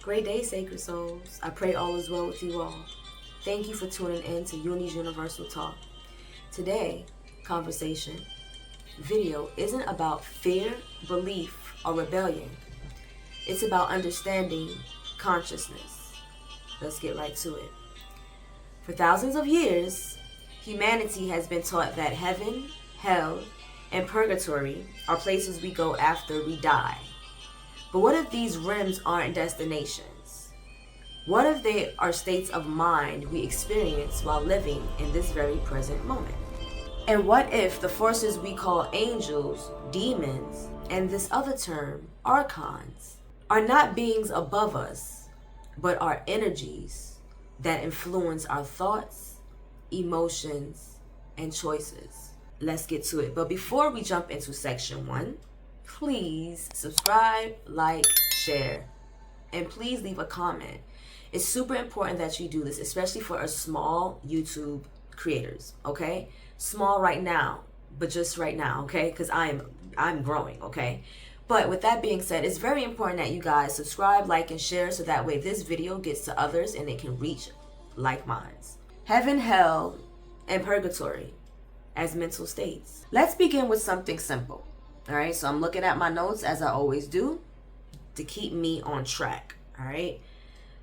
Great day, sacred souls. I pray all is well with you all. Thank you for tuning in to Uni's Universal Talk. Today, conversation video isn't about fear, belief, or rebellion. It's about understanding consciousness. Let's get right to it. For thousands of years, humanity has been taught that heaven, hell, and purgatory are places we go after we die. But what if these rims aren't destinations? What if they are states of mind we experience while living in this very present moment? And what if the forces we call angels, demons, and this other term, archons, are not beings above us, but are energies that influence our thoughts, emotions, and choices? Let's get to it. But before we jump into section 1, please subscribe, like, share, and please leave a comment. It's super important that you do this, especially for our small YouTube creators, okay? Small right now, but just right now, okay? Because I'm growing, okay? But with that being said, it's very important that you guys subscribe, like, and share so that way this video gets to others and it can reach like minds. Heaven, hell, and purgatory as mental states. Let's begin with something simple. All right, so I'm looking at my notes as I always do to keep me on track. All right,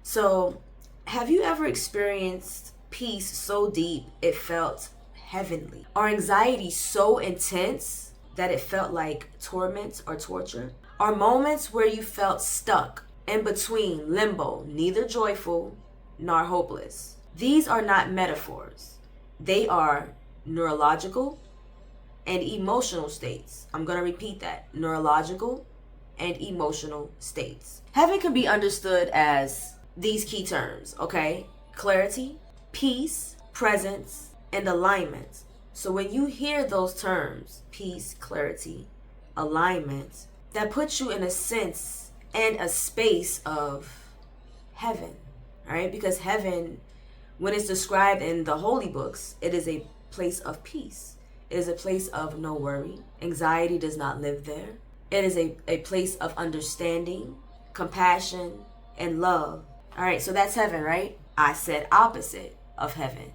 so have you ever experienced peace so deep it felt heavenly, or anxiety so intense that it felt like torment or torture? Or moments where you felt stuck in between limbo, neither joyful nor hopeless? These are not metaphors. They are neurological and emotional states. I'm going to repeat that. Neurological and emotional states. Heaven can be understood as these key terms, okay? Clarity, peace, presence, and alignment. So when you hear those terms, peace, clarity, alignment, that puts you in a sense and a space of heaven, all right? Because heaven, when it's described in the holy books, it is a place of peace. It is a place of no worry. Anxiety does not live there. It is a place of understanding, compassion, and love. All right, so that's heaven, right? I said opposite of heaven.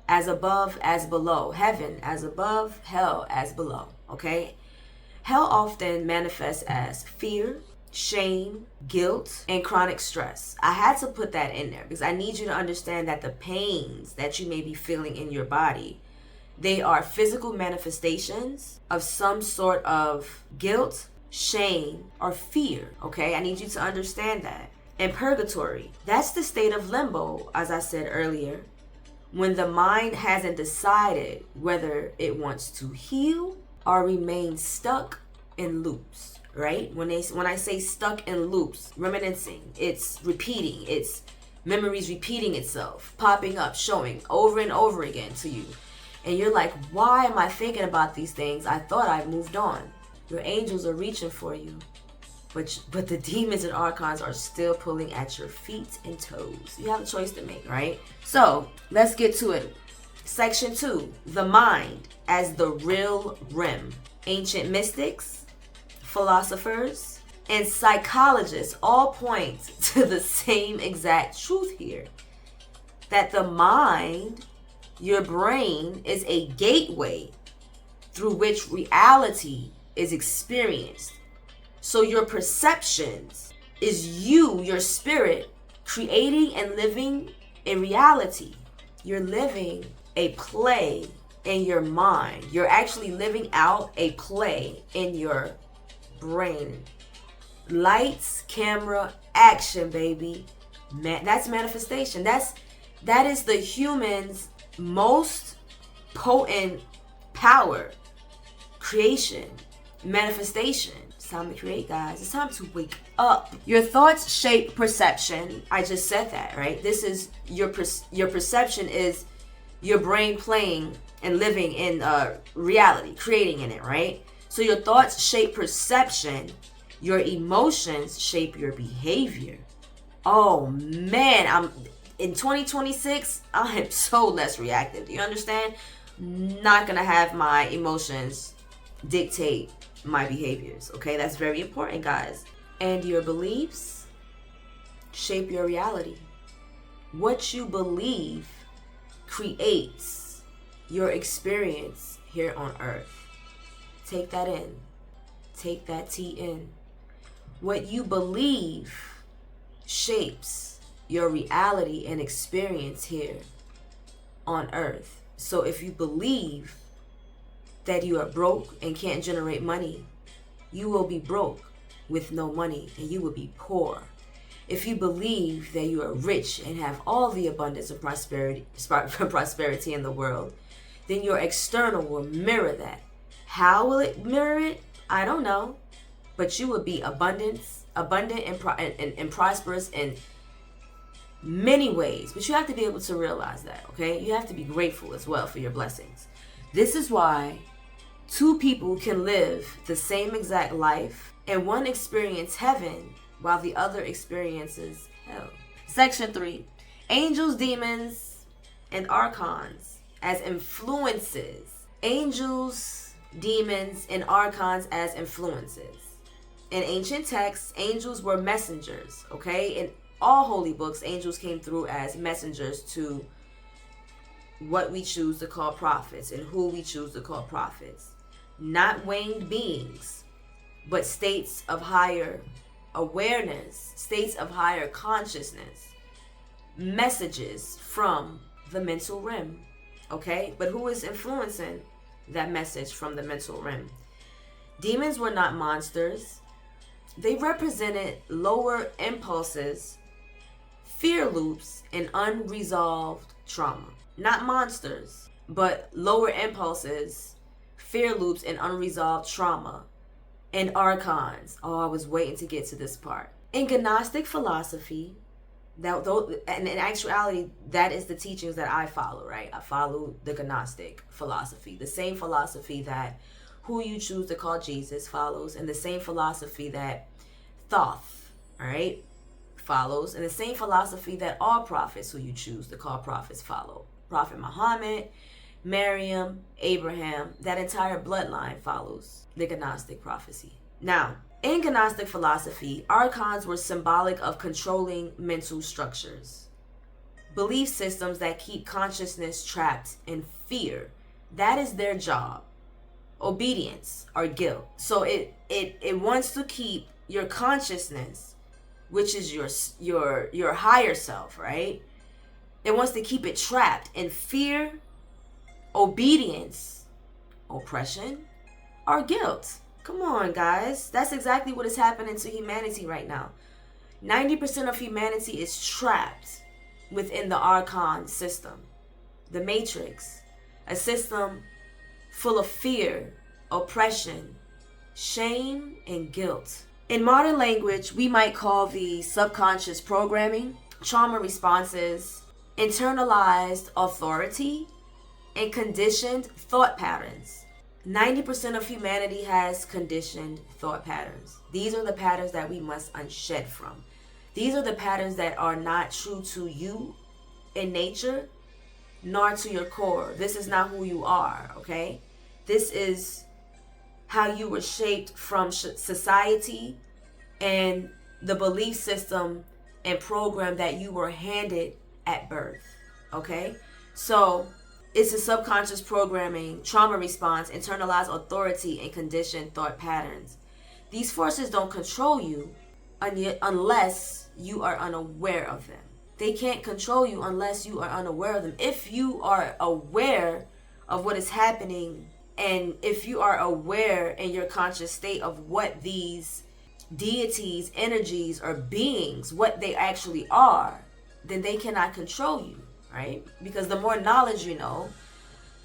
As above, as below. Heaven as above, hell as below, okay? Hell often manifests as fear, shame, guilt, and chronic stress. I had to put that in there because I need you to understand that the pains that you may be feeling in your body, they are physical manifestations of some sort of guilt, shame, or fear, okay? I need you to understand that. And purgatory, that's the state of limbo, as I said earlier, when the mind hasn't decided whether it wants to heal or remain stuck in loops, right? When I say stuck in loops, reminiscing, it's repeating, it's memories repeating itself, popping up, showing over and over again to you. And you're like, why am I thinking about these things? I thought I moved on. Your angels are reaching for you. But the demons and archons are still pulling at your feet and toes. You have a choice to make, right? So let's get to it. Section 2, the mind as the real rim. Ancient mystics, philosophers, and psychologists all point to the same exact truth here. That the mind, your brain, is a gateway through which reality is experienced. So your perceptions is you, your spirit, creating and living a reality. You're living a play in your mind. You're actually living out a play in your brain. Lights, camera, action, baby. Man, that's manifestation. That is the human's most potent power. Creation, manifestation. It's time to create, guys. It's time to wake up. Your thoughts shape perception. I just said that, right? This is your perception is your brain playing and living in reality, creating in it, right? So your thoughts shape perception. Your emotions shape your behavior. Oh man, I'm in 2026. I am so less reactive. Do you understand? Not gonna have my emotions dictate my behaviors, okay? That's very important, guys. And your beliefs shape your reality. What you believe creates your experience here on earth. Take that in. Take that tea in. What you believe shapes your reality and experience here on earth. So if you believe that you are broke and can't generate money, you will be broke with no money and you will be poor. If you believe that you are rich and have all the abundance of prosperity in the world, then your external will mirror that. How will it mirror it? I don't know. But you will be abundant and prosperous in many ways. But you have to be able to realize that, okay? You have to be grateful as well for your blessings. This is why two people can live the same exact life and one experience heaven while the other experiences hell. Section 3. Angels, demons, and archons as influences. Angels, demons, and archons as influences. In ancient texts, angels were messengers, okay? In all holy books, angels came through as messengers to what we choose to call prophets and who we choose to call prophets. Not winged beings, but states of higher awareness, states of higher consciousness, messages from the mental rim, okay? But who is influencing that message from the mental rim? Demons were not monsters. They represented lower impulses, fear loops, and unresolved trauma. Not monsters, but lower impulses, fear loops, and unresolved trauma. And archons. Oh, I was waiting to get to this part. In Gnostic philosophy, and in actuality, that is the teachings that I follow, right? I follow the Gnostic philosophy, the same philosophy that who you choose to call Jesus follows, and the same philosophy that Thoth, all right, follows, and the same philosophy that all prophets who you choose to call prophets follow. Prophet Muhammad, Maryam, Abraham, that entire bloodline follows the Gnostic prophecy. Now, in Gnostic philosophy, archons were symbolic of controlling mental structures, belief systems that keep consciousness trapped in fear. That is their job. Obedience or guilt. So it wants to keep your consciousness, which is your higher self, right? It wants to keep it trapped in fear, obedience, oppression, or guilt. Come on, guys. That's exactly what is happening to humanity right now. 90% of humanity is trapped within the archon system, the matrix, a system full of fear, oppression, shame, and guilt. In modern language, we might call the subconscious programming, trauma responses, internalized authority, and conditioned thought patterns. 90% of humanity has conditioned thought patterns. These are the patterns that we must unshed from. These are the patterns that are not true to you in nature, nor to your core. This is not who you are, okay? This is how you were shaped from society and the belief system and program that you were handed at birth, okay? So it's a subconscious programming, trauma response, internalized authority, and conditioned thought patterns. These forces don't control you unless you are unaware of them. They can't control you unless you are unaware of them. If you are aware of what is happening, and if you are aware in your conscious state of what these deities, energies, or beings, what they actually are, then they cannot control you, right? Because the more knowledge you know,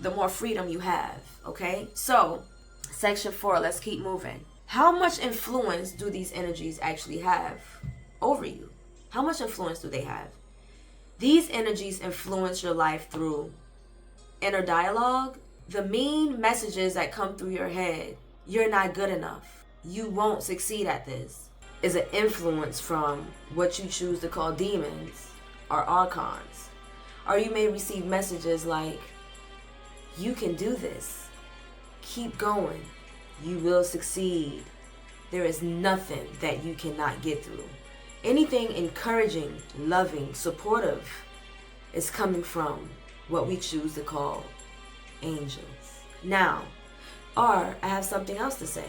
the more freedom you have, okay? So, section 4, let's keep moving. How much influence do these energies actually have over you? How much influence do they have? These energies influence your life through inner dialogue, the mean messages that come through your head. You're not good enough. You won't succeed at this. Is an influence from what you choose to call demons or archons. Or you may receive messages like, you can do this. Keep going. You will succeed. There is nothing that you cannot get through. Anything encouraging, loving, supportive is coming from what we choose to call angels. Now, or I have something else to say.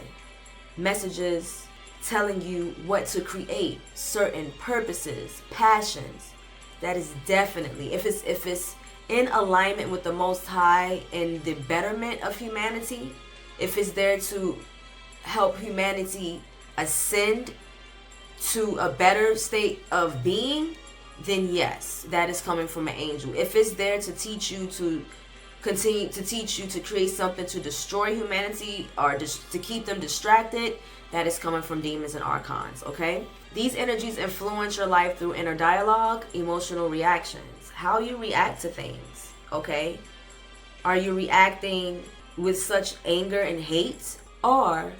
Messages telling you what to create, certain purposes, passions. That is definitely, if it's in alignment with the Most High and the betterment of humanity, if it's there to help humanity ascend to a better state of being, then yes, that is coming from an angel. If it's there to teach you to continue to teach you to create something to destroy humanity or to keep them distracted, that is coming from demons and archons, okay? These energies influence your life through inner dialogue, emotional reactions, how you react to things, okay? Are you reacting with such anger and hate, or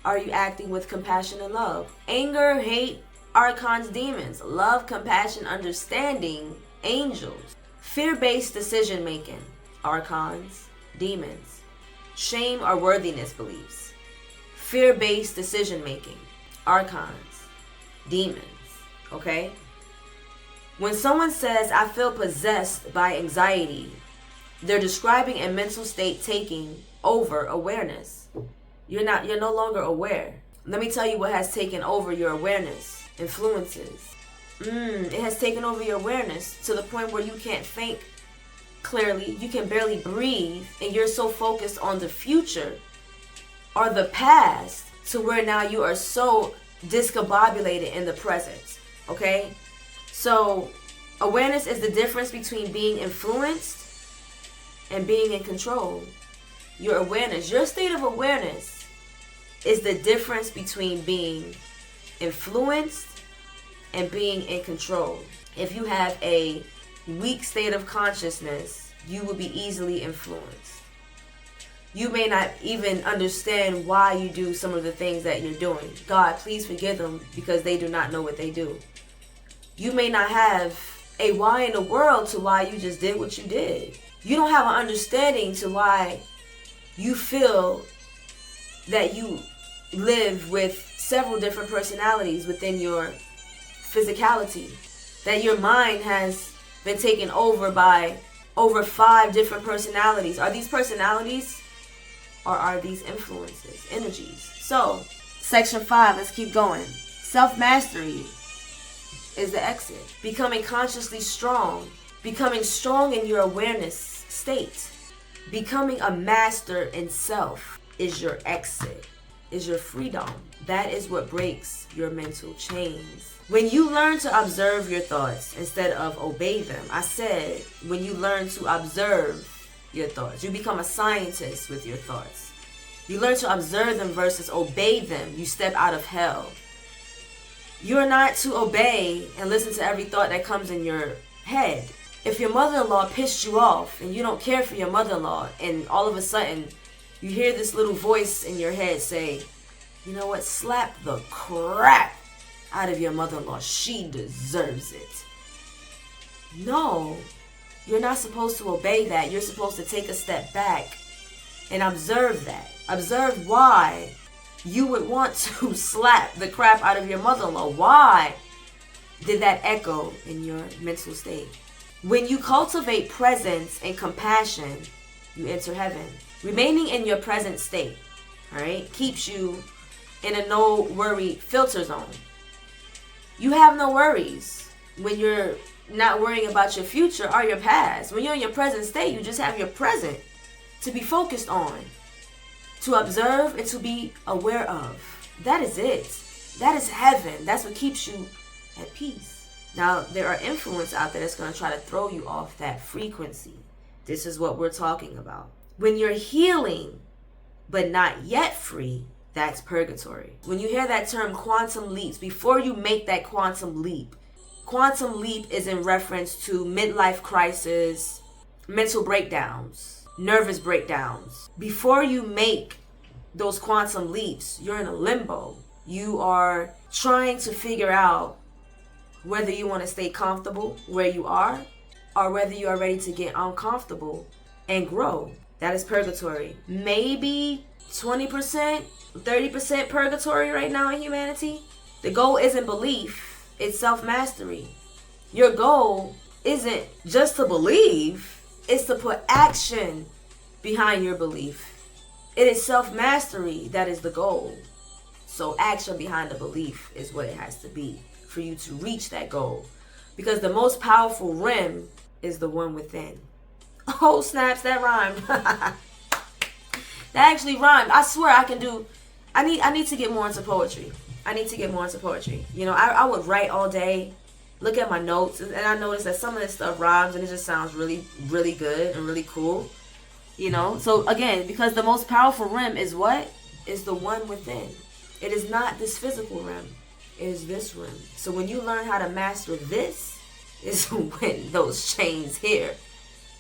are you acting with compassion and love? Anger, hate, archons, demons. Love, compassion, understanding, angels. Fear-based decision making, archons, demons. Shame or worthiness beliefs. Fear-based decision making, archons, demons. Okay? When someone says, I feel possessed by anxiety, they're describing a mental state taking over awareness. You're no longer aware. Let me tell you what has taken over your awareness. Influences. It has taken over your awareness to the point where you can't think clearly, you can barely breathe, and you're so focused on the future or the past to where now you are so discombobulated in the present. Okay? So awareness is the difference between being influenced and being in control. Your awareness, your state of awareness is the difference between being influenced and being in control. If you have a weak state of consciousness, you will be easily influenced. You may not even understand why you do some of the things that you're doing. God, please forgive them because they do not know what they do. You may not have a why in the world to why you just did what you did. You don't have an understanding to why you feel that you live with several different personalities within your physicality. That your mind has been taken over by over 5 different personalities. Are these personalities or are these influences, energies? So, section 5, let's keep going. Self-mastery is the exit. Becoming consciously strong. Becoming strong in your awareness state. Becoming a master in self is your exit, is your freedom. That is what breaks your mental chains. When you learn to observe your thoughts instead of obey them, I said, when you learn to observe your thoughts, you become a scientist with your thoughts. You learn to observe them versus obey them. You step out of hell. You're not to obey and listen to every thought that comes in your head. If your mother-in-law pissed you off and you don't care for your mother-in-law, and all of a sudden you hear this little voice in your head say, you know what, slap the crap out of your mother-in-law. She deserves it. No, you're not supposed to obey that. You're supposed to take a step back and observe that. Observe why you would want to slap the crap out of your mother-in-law. Why did that echo in your mental state? When you cultivate presence and compassion, you enter heaven. Remaining in your present state, all right, keeps you in a no worry filter zone. You have no worries when you're not worrying about your future or your past. When you're in your present state, you just have your present to be focused on, to observe and to be aware of. That is it. That is heaven. That's what keeps you at peace. Now, there are influences out there that's going to try to throw you off that frequency. This is what we're talking about. When you're healing, but not yet free, that's purgatory. When you hear that term quantum leaps, before you make that quantum leap is in reference to midlife crisis, mental breakdowns, nervous breakdowns. Before you make those quantum leaps, you're in a limbo. You are trying to figure out whether you want to stay comfortable where you are or whether you are ready to get uncomfortable and grow. That is purgatory. Maybe 20%, 30% purgatory right now in humanity. The goal isn't belief. It's self-mastery. Your goal isn't just to believe, it's to put action behind your belief. It is self-mastery that is the goal. So action behind the belief is what it has to be for you to reach that goal. Because the most powerful rim is the one within. Oh, snaps, that rhymed. That actually rhymed. I swear I can do... I need to get more into poetry. You know, I would write all day, look at my notes, and I notice that some of this stuff rhymes and it just sounds really, really good and really cool. You know, so again, because the most powerful rim is what? Is the one within. It is not this physical rim. It is this rim. So when you learn how to master this, is when those chains here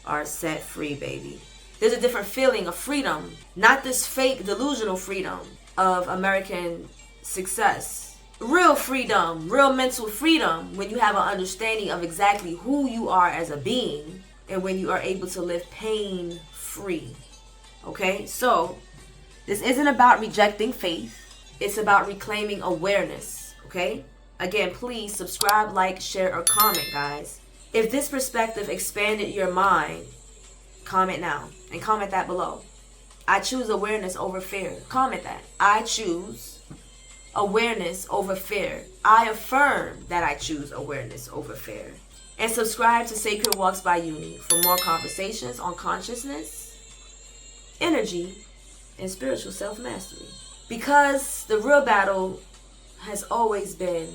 are set free, baby. There's a different feeling of freedom. Not this fake delusional freedom of American success. Real freedom, real mental freedom when you have an understanding of exactly who you are as a being and when you are able to live pain free. Okay, so this isn't about rejecting faith. It's about reclaiming awareness. Okay, again, please subscribe, like, share, or comment, guys. If this perspective expanded your mind, comment now and comment that below. I choose awareness over fear. Comment that. I choose awareness over fear. I affirm that I choose awareness over fear. And subscribe to Sacred Walks by Uni for more conversations on consciousness, energy, and spiritual self-mastery. Because the real battle has always been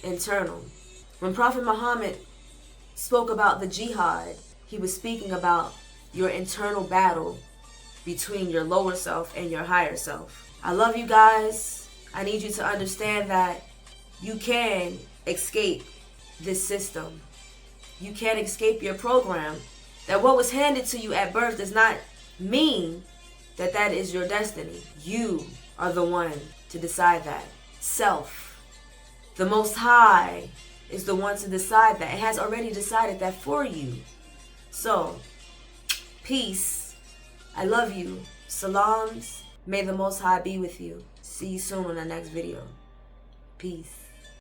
internal. When Prophet Muhammad spoke about the jihad, he was speaking about your internal battle between your lower self and your higher self. I love you guys. I need you to understand that you can escape this system. You can escape your program. That what was handed to you at birth does not mean that that is your destiny. You are the one to decide that. Self. The Most High is the one to decide that. It has already decided that for you. So, peace. I love you. Salams. May the Most High be with you. See you soon on the next video. Peace.